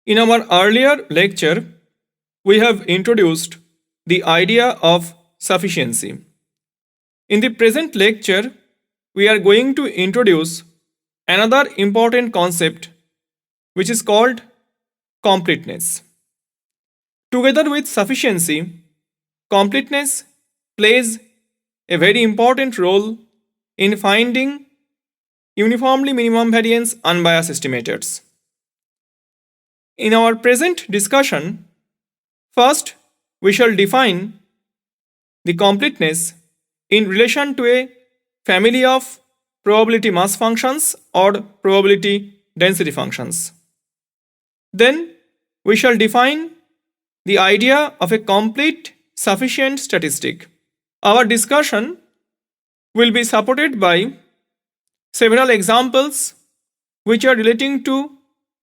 In our earlier lecture, we have introduced the idea of sufficiency. In the present lecture, we are going to introduce another important concept which is called completeness. Together with sufficiency, completeness plays a very important role in finding uniformly minimum variance unbiased estimators. In our present discussion, first we shall define the completeness in relation to a family of probability mass functions or probability density functions. Then we shall define the idea of a complete sufficient statistic. Our discussion will be supported by several examples which are relating to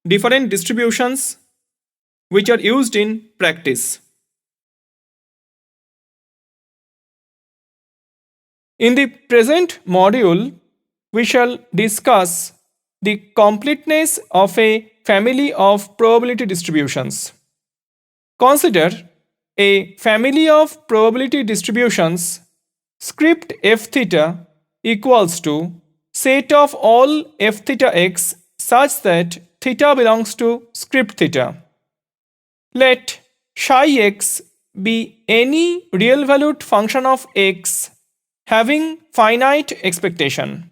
different distributions which are used in practice. In the present module, we shall discuss the completeness of a family of probability distributions. Consider a family of probability distributions script f theta equals to set of all f theta x such that theta belongs to script theta. Let psi x be any real valued function of x having finite expectation.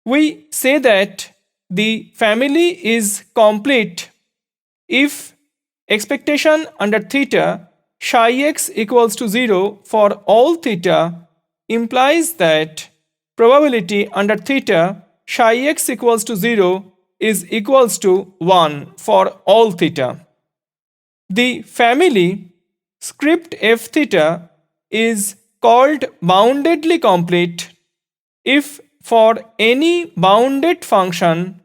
We say that the family is complete if expectation under theta psi x equals to 0 for all theta implies that probability under theta psi x equals to 0 is equals to 1 for all theta. The family script f theta is called boundedly complete if for any bounded function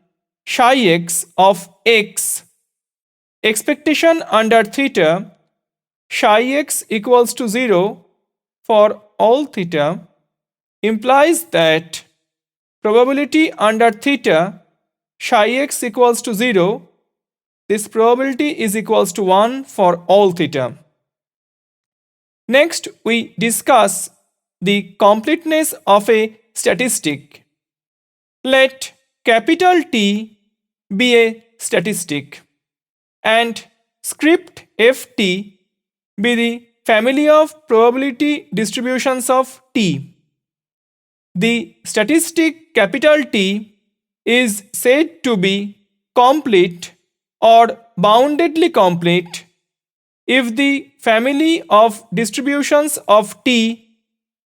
psi x of x expectation under theta psi x equals to 0 for all theta implies that probability under theta psi x equals to 0, this probability is equals to 1 for all theta. Next, we discuss the completeness of a statistic. Let capital T be a statistic and script ft be the family of probability distributions of T. The statistic capital T is said to be complete or boundedly complete if the family of distributions of T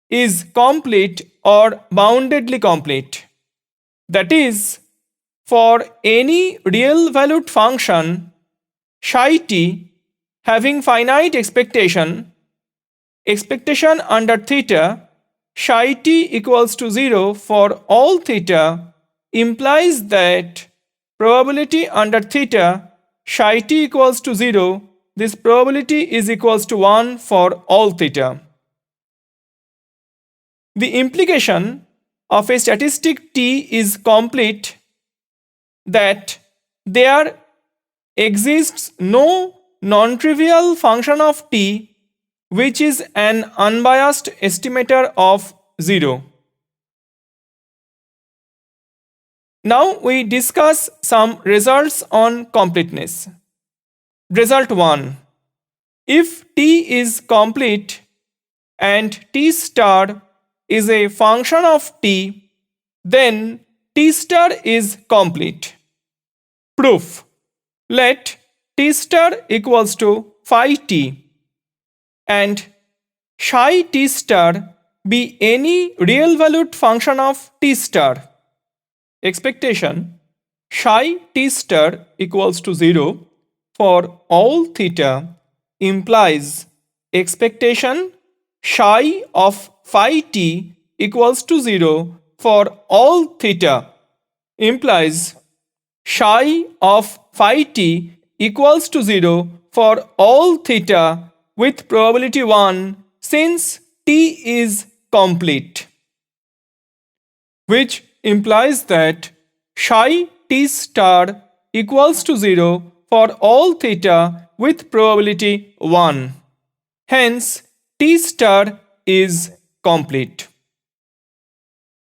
is complete or boundedly complete. That is, for any real valued function psi t having finite expectation under theta psi t equals to 0 for all theta implies that probability under theta psi t equals to 0, this probability is equals to 1 for all theta. The implication of a statistic T is complete that there exists no non-trivial function of T which is an unbiased estimator of 0. Now we discuss some results on completeness. Result 1. If T is complete and T star is a function of T, then T star is complete. Proof. Let T star equals to phi t and psi T star be any real valued function of T star. Expectation psi T star equals to 0 for all theta implies expectation psi of phi t equals to 0 for all theta implies psi of phi t equals to 0 for all theta with probability 1 since t is complete, which implies that psi t star equals to 0 for all theta with probability 1. Hence, T star is complete.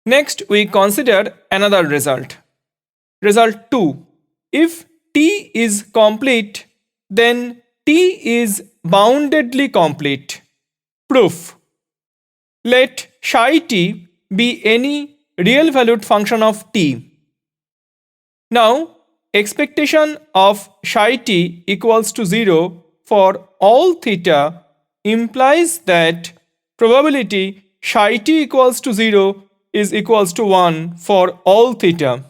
Next, we consider another result. Result 2. If T is complete, then T is boundedly complete. Proof. Let psi t be any real valued function of t. Now, expectation of psi t equals to 0 for all theta implies that probability psi t equals to 0 is equals to 1 for all theta.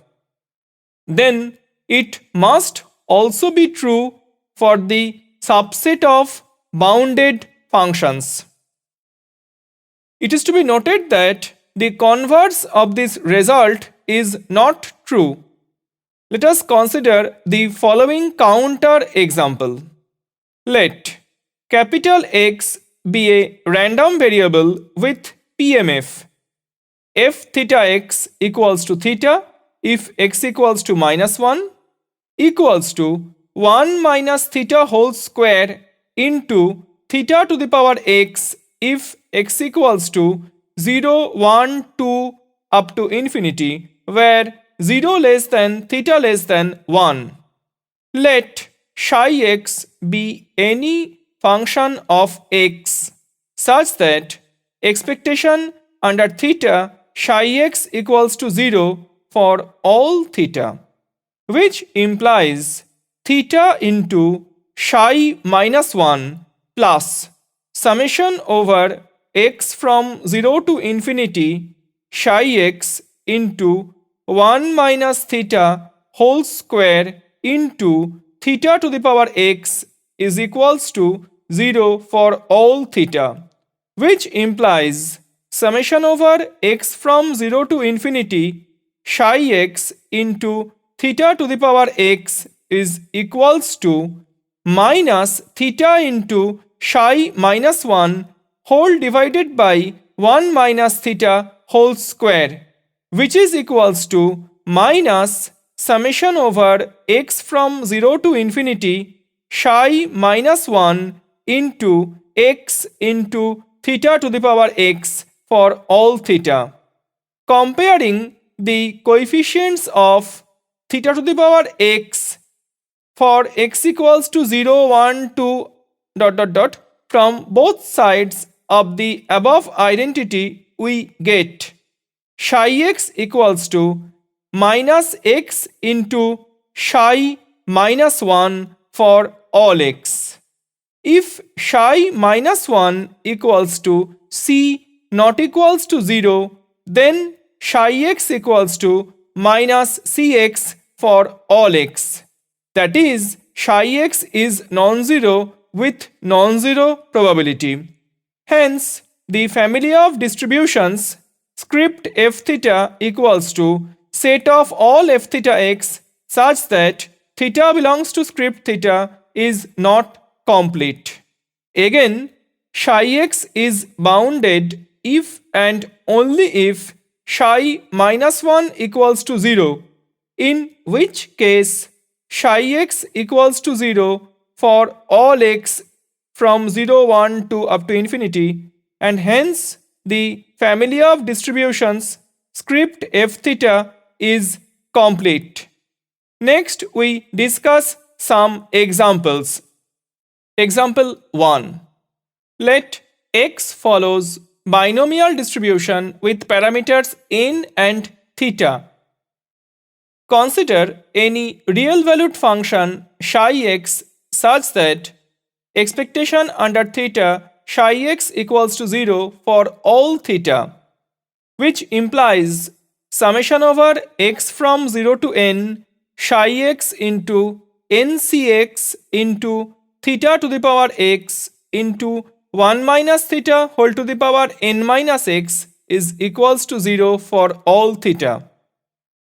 Then it must also be true for the subset of bounded functions. It is to be noted that the converse of this result is not true. Let us consider the following counter example. Let capital X be a random variable with PMF. F theta x equals to theta if x equals to -1 equals to 1 minus theta whole square into theta to the power x if x equals to 0, 1, 2 up to infinity, where 0 less than theta less than 1. Let psi x be any function of x such that expectation under theta psi x equals to 0 for all theta, which implies theta into psi minus 1 plus summation over x from 0 to infinity psi x into 1 minus theta whole square into theta to the power x is equals to 0 for all theta, which implies summation over x from 0 to infinity psi x into theta to the power x is equals to minus theta into psi minus 1 whole divided by 1 minus theta whole square, which is equals to minus summation over x from 0 to infinity psi minus 1 into x into theta to the power x for all theta. Comparing the coefficients of theta to the power x for x equals to 0, 1, 2 from both sides of the above identity, we get psi x equals to minus x into psi minus 1 for all x. If psi minus 1 equals to c not equals to 0, then psi x equals to minus cx for all x. That is, psi x is non-zero with non-zero probability. Hence, the family of distributions script f theta equals to set of all f theta x such that theta belongs to script theta is not complete. Again, psi x is bounded if and only if psi minus 1 equals to 0, in which case psi x equals to 0 for all x from 0, 1, 2 up to infinity, and hence the family of distributions script f theta is complete. Next, we discuss some examples. Example 1. Let x follows binomial distribution with parameters n and theta. Consider any real valued function psi x such that expectation under theta psi x equals to 0 for all theta, which implies summation over x from 0 to n psi x into ncx into theta to the power x into 1 minus theta whole to the power n minus x is equals to 0 for all theta.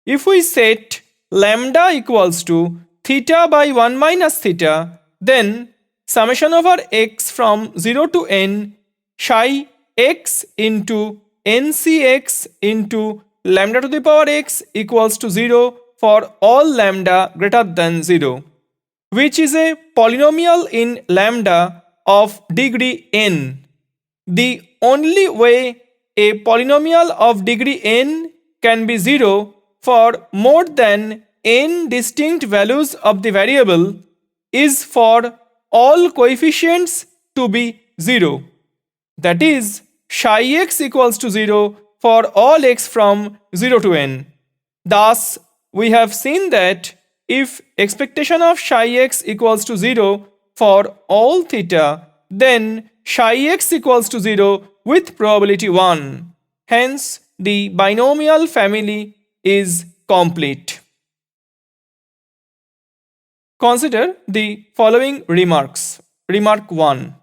If we set lambda equals to theta by 1 minus theta, then summation over x from 0 to n psi x into ncx into lambda to the power x equals to 0 for all lambda greater than 0. which is a polynomial in lambda of degree n. The only way a polynomial of degree n can be 0 for more than n distinct values of the variable is for all coefficients to be 0. That is, psi x equals to 0 for all x from 0 to n. Thus, we have seen that if expectation of psi x equals to 0 for all theta, then psi x equals to 0 with probability 1. Hence, the binomial family is complete. Consider the following remarks. Remark 1.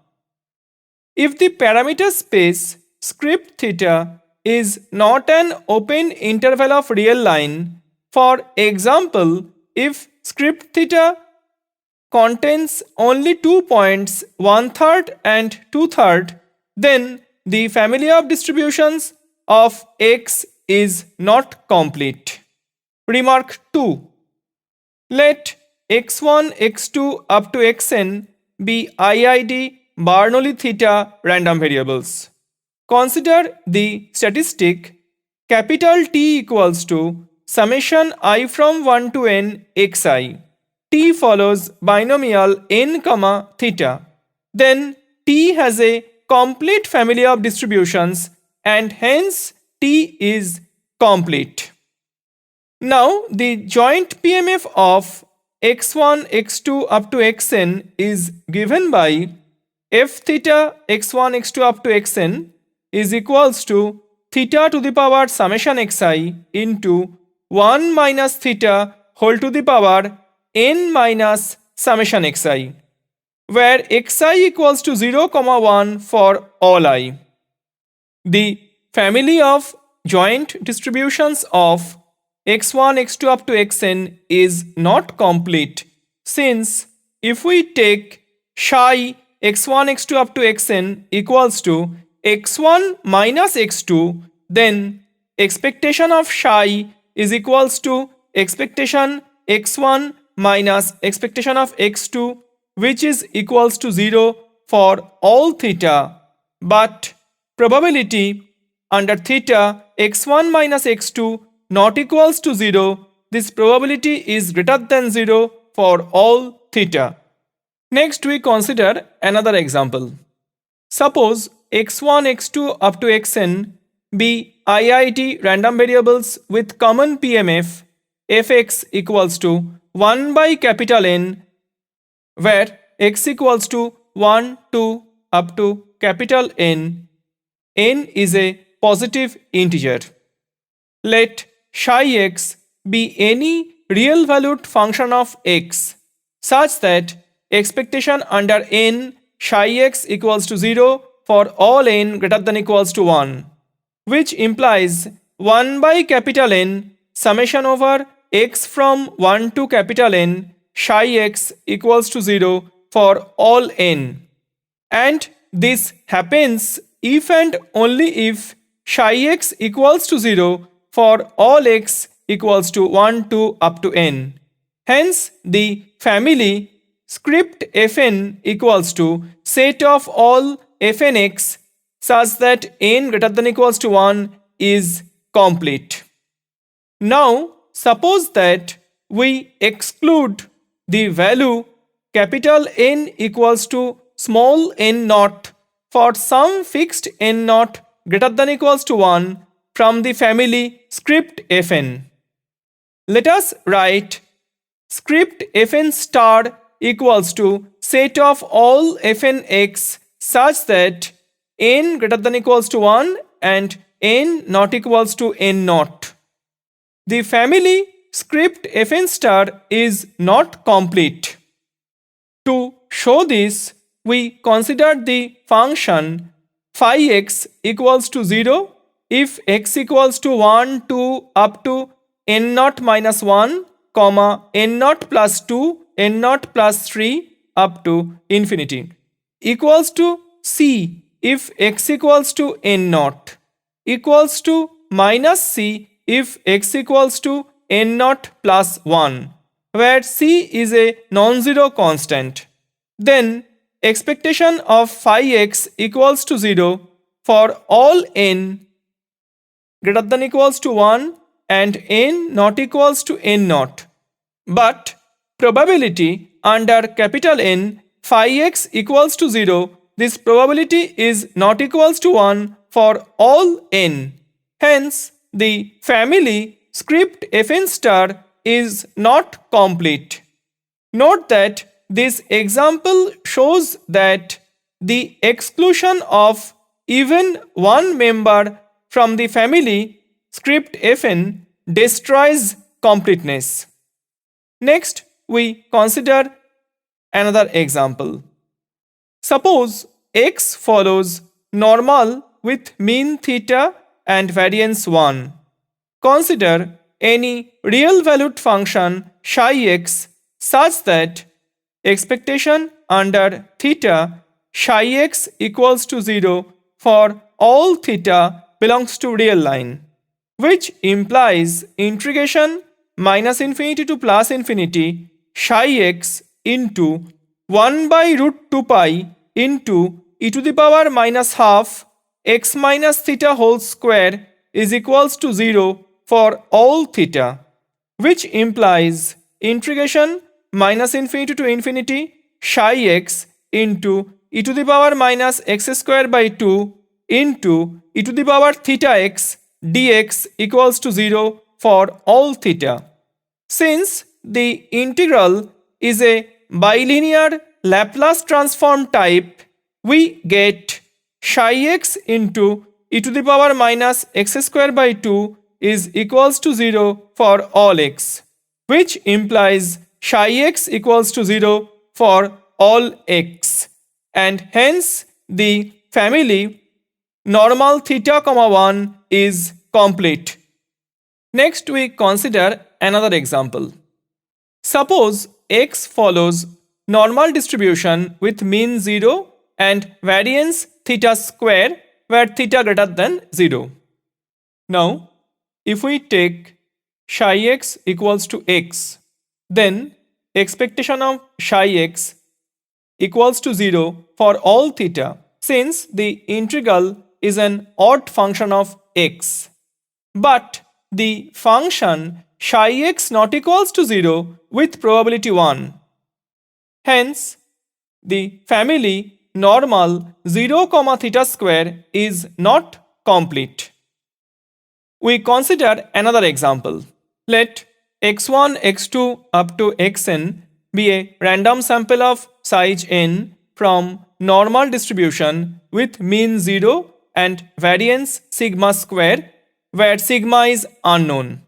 If the parameter space script theta is not an open interval of real line, for example, if script theta contains only 2 points 1/3 and 2/3, then the family of distributions of x is not complete. Remark 2. Let x1, x2 up to xn be IID Bernoulli theta random variables. Consider the statistic capital T equals to summation I from 1 to n xi. T follows binomial n comma theta. Then T has a complete family of distributions and hence T is complete. Now the joint PMF of x1, x2 up to xn is given by f theta x1, x2 up to xn is equals to theta to the power summation xi into 1 minus theta whole to the power n minus summation xi, where xi equals to 0, 1 for all I. The family of joint distributions of x1, x2 up to xn is not complete, since if we take psi x1, x2 up to xn equals to x1 minus x2, then expectation of psi is equals to expectation x1 minus expectation of x2, which is equals to 0 for all theta, but probability under theta x1 minus x2 not equals to 0, this probability is greater than 0 for all theta. Next, we consider another example. Suppose x1, x2 up to xn be IID random variables with common PMF fx equals to 1 by capital N, where x equals to 1, 2 up to capital N. N is a positive integer. Let psi x be any real valued function of x such that expectation under n psi x equals to 0 for all n greater than equals to 1, which implies 1 by capital N summation over x from 1 to capital N psi x equals to 0 for all n. And this happens if and only if psi x equals to 0 for all x equals to 1, 2 up to n. Hence, the family script fn equals to set of all fnx such that n greater than equals to 1 is complete. Now, suppose that we exclude the value capital N equals to small n naught for some fixed n naught greater than equals to 1 from the family script fn. Let us write script fn star equals to set of all fnx such that n greater than equals to 1 and n not equals to n naught. The family script fn star is not complete. To show this, we consider the function phi x equals to 0 if x equals to 1, 2 up to n naught minus 1, n naught plus 2, n naught plus 3 up to infinity, equals to c if x equals to n naught, equals to minus c if x equals to n naught plus 1, where C is a non-zero constant. Then expectation of phi x equals to 0 for all n greater than equals to 1 and n not equals to n naught. But probability under capital N phi x equals to 0, this probability is not equals to 1 for all n. Hence, the family script Fn star is not complete. Note that this example shows that the exclusion of even one member from the family script Fn destroys completeness. Next, we consider another example. Suppose x follows normal with mean theta and variance 1. Consider any real valued function psi x such that expectation under theta psi x equals to 0 for all theta belongs to real line, which implies integration minus infinity to plus infinity psi x into 1 by root 2 pi into e to the power minus half x minus theta whole square is equals to 0 for all theta, which implies integration minus infinity to infinity psi x into e to the power minus x square by 2 into e to the power theta x dx equals to 0 for all theta. Since the integral is a bilinear Laplace transform type, we get psi x into e to the power minus x square by 2 is equals to 0 for all x, which implies psi x equals to 0 for all x, and hence the family normal theta comma 1 is complete. Next, we consider another example. Suppose x follows normal distribution with mean 0 and variance theta square where theta greater than 0. Now, if we take psi x equals to x, then expectation of psi x equals to 0 for all theta, since the integral is an odd function of x. But the function psi x not equals to 0 with probability 1. Hence, the family normal 0, theta square is not complete. We consider another example. Let x1, x2 up to xn be a random sample of size n from normal distribution with mean 0 and variance sigma square, where sigma is unknown.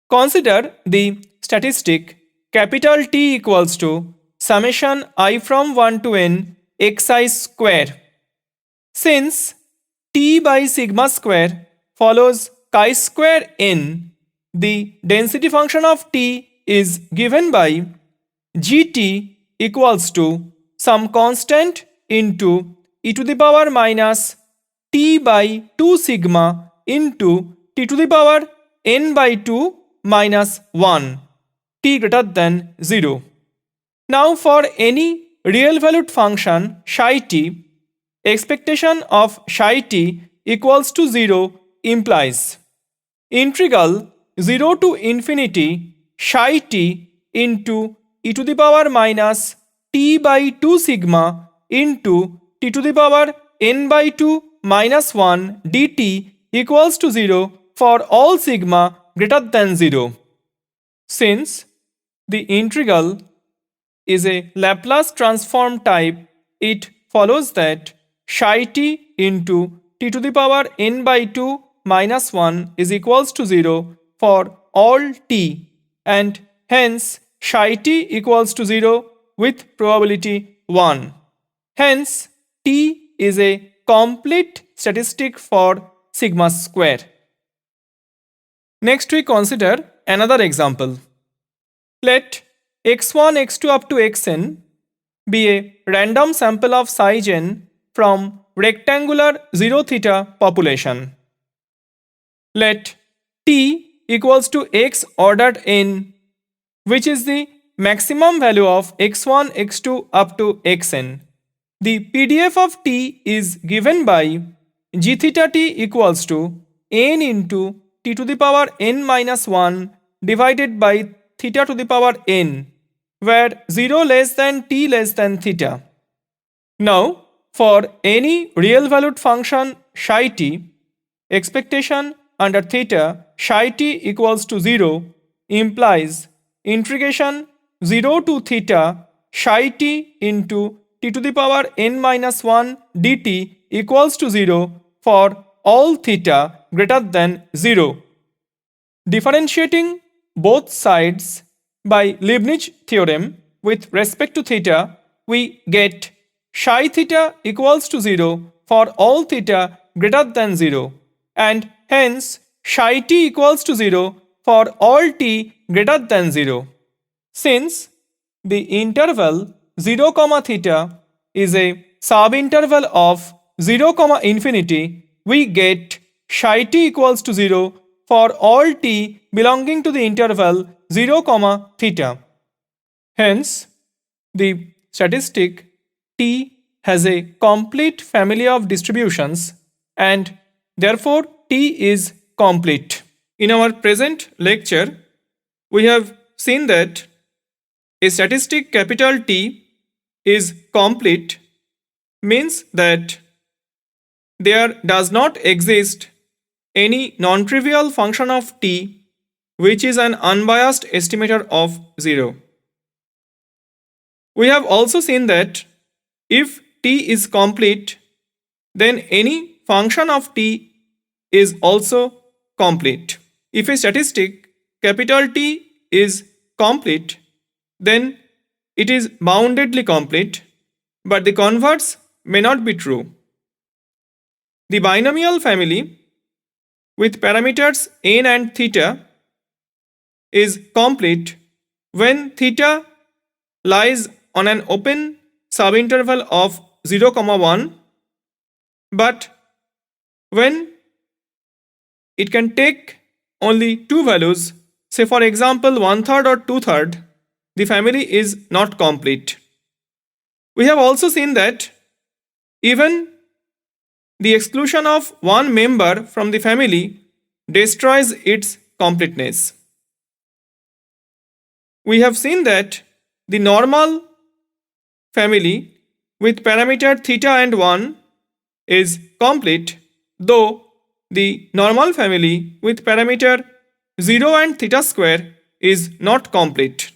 Consider the statistic capital T equals to summation I from 1 to n xi square. Since T by sigma square follows chi square n, the density function of T is given by Gt equals to some constant into e to the power minus T by 2 sigma into t to the power n by 2 minus 1, t greater than 0. Now for any real valued function psi t, expectation of psi t equals to 0 implies integral 0 to infinity psi t into e to the power minus t by 2 sigma into t to the power n by 2 minus 1 dt equals to 0 for all sigma greater than 0. Since the integral is a Laplace transform type, it follows that psi t into t to the power n by 2 minus 1 is equals to 0 for all t, and hence psi t equals to 0 with probability 1. Hence, t is a complete statistic for sigma square. Next, we consider another example. Let x1, x2 up to xn be a random sample of size n from rectangular 0 theta population. Let t equals to x ordered n, which is the maximum value of x1, x2 up to xn. The PDF of t is given by g theta t equals to n into t to the power n minus 1 divided by theta to the power n, where 0 less than t less than theta. Now, for any real valued function psi t, expectation under theta psi t equals to 0 implies integration 0 to theta psi t into t to the power n minus 1 dt equals to 0 for all theta greater than 0. Differentiating both sides by Leibniz theorem with respect to theta, we get psi theta equals to 0 for all theta greater than 0, and hence psi t equals to 0 for all t greater than 0. Since the interval 0, theta is a subinterval of 0, infinity, we get psi t equals to 0 for all t belonging to the interval 0, theta. Hence, the statistic t has a complete family of distributions and therefore t is complete. In our present lecture, we have seen that a statistic capital T is complete means that there does not exist any non-trivial function of t which is an unbiased estimator of 0. We have also seen that if t is complete, then any function of t is also complete. If a statistic capital T is complete, then it is boundedly complete, but the converse may not be true. The binomial family with parameters n and theta is complete when theta lies on an open subinterval of 0, 1, but when it can take only two values, say for example 1/3 or 2/3, the family is not complete. We have also seen that even the exclusion of one member from the family destroys its completeness. We have seen that the normal family with parameter theta and 1 is complete, though the normal family with parameter 0 and theta square is not complete.